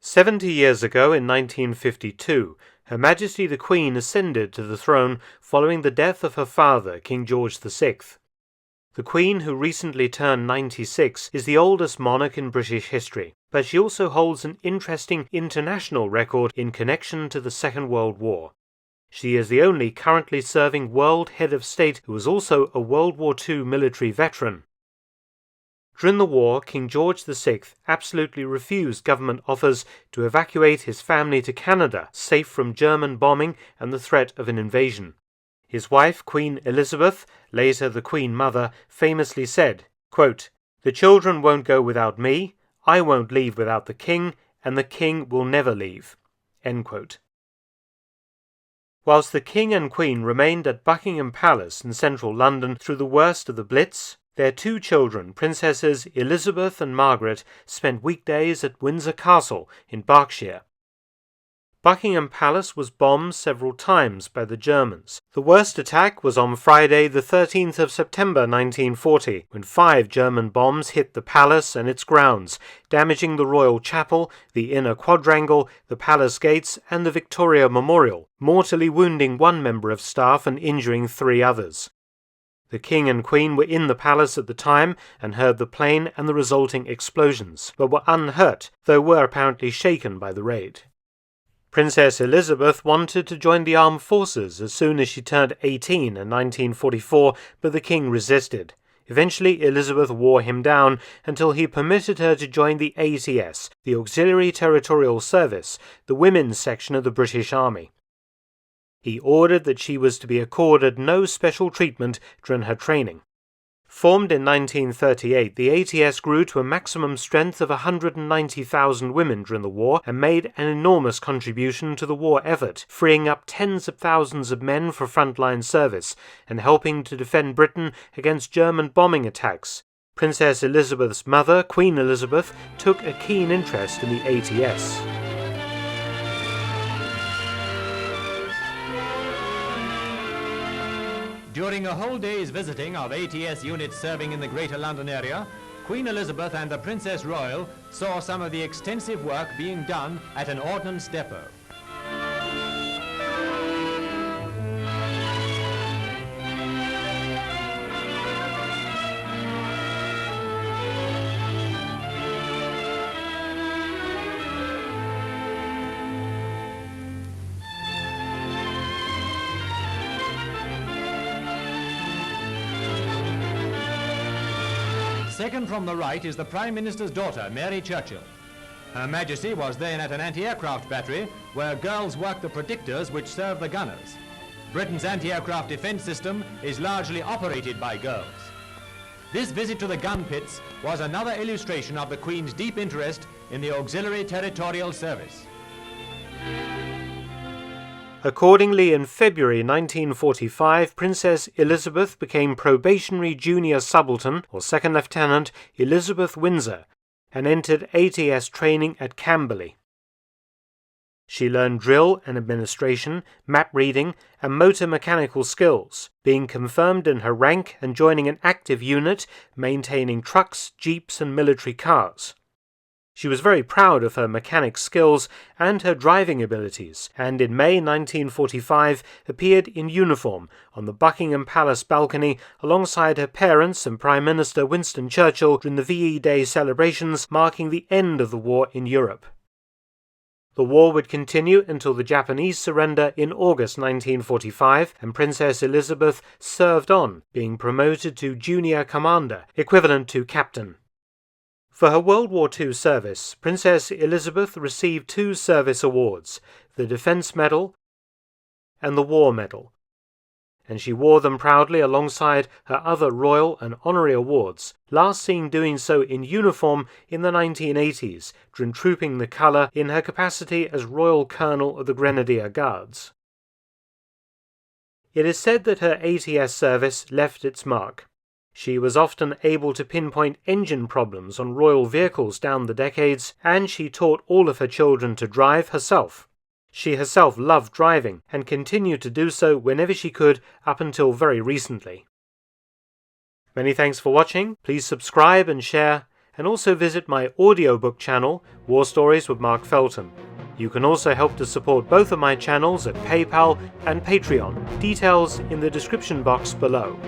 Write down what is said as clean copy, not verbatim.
70 years ago, in 1952, Her Majesty the Queen ascended to the throne following the death of her father, King George VI. The Queen, who recently turned 96, is the oldest monarch in British history, but she also holds an interesting international record in connection to the Second World War. She is the only currently serving world head of state who was also a World War II military veteran. During the war, King George VI absolutely refused government offers to evacuate his family to Canada, safe from German bombing and the threat of an invasion. His wife, Queen Elizabeth, later the Queen Mother, famously said, quote, "The children won't go without me, I won't leave without the King, and the King will never leave." End quote. Whilst the King and Queen remained at Buckingham Palace in central London through the worst of the Blitz, their two children, Princesses Elizabeth and Margaret, spent weekdays at Windsor Castle in Berkshire. Buckingham Palace was bombed several times by the Germans. The worst attack was on Friday, the 13th of September 1940, when 5 German bombs hit the palace and its grounds, damaging the Royal Chapel, the Inner Quadrangle, the Palace Gates, and the Victoria Memorial, mortally wounding 1 member of staff and injuring 3 others. The King and Queen were in the palace at the time and heard the plane and the resulting explosions, but were unhurt, though were apparently shaken by the raid. Princess Elizabeth wanted to join the armed forces as soon as she turned 18 in 1944, but the King resisted. Eventually, Elizabeth wore him down until he permitted her to join the ATS, the Auxiliary Territorial Service, the women's section of the British Army. He ordered that she was to be accorded no special treatment during her training. Formed in 1938, the ATS grew to a maximum strength of 190,000 women during the war and made an enormous contribution to the war effort, freeing up tens of thousands of men for frontline service and helping to defend Britain against German bombing attacks. Princess Elizabeth's mother, Queen Elizabeth, took a keen interest in the ATS. During a whole day's visiting of ATS units serving in the Greater London area, Queen Elizabeth and the Princess Royal saw some of the extensive work being done at an ordnance depot. Second from the right is the Prime Minister's daughter, Mary Churchill. Her Majesty was then at an anti-aircraft battery where girls work the predictors which serve the gunners. Britain's anti-aircraft defence system is largely operated by girls. This visit to the gun pits was another illustration of the Queen's deep interest in the Auxiliary Territorial Service. Accordingly, in February 1945, Princess Elizabeth became Probationary Junior Subaltern, or Second Lieutenant Elizabeth Windsor, and entered ATS training at Camberley. She learned drill and administration, map reading, and motor mechanical skills, being confirmed in her rank and joining an active unit, maintaining trucks, jeeps, and military cars. She was very proud of her mechanic skills and her driving abilities, and in May 1945 appeared in uniform on the Buckingham Palace balcony alongside her parents and Prime Minister Winston Churchill during the VE Day celebrations marking the end of the war in Europe. The war would continue until the Japanese surrender in August 1945, and Princess Elizabeth served on, being promoted to Junior Commander, equivalent to Captain. For her World War II service, Princess Elizabeth received 2 service awards, the Defence Medal and the War Medal, and she wore them proudly alongside her other royal and honorary awards, last seen doing so in uniform in the 1980s during trooping the colour in her capacity as Royal Colonel of the Grenadier Guards. It is said that her ATS service left its mark. She was often able to pinpoint engine problems on royal vehicles down the decades, and she taught all of her children to drive herself. She herself loved driving, and continued to do so whenever she could up until very recently. Many thanks for watching. Please subscribe and share, and also visit my audiobook channel, War Stories with Mark Felton. You can also help to support both of my channels at PayPal and Patreon, details in the description box below.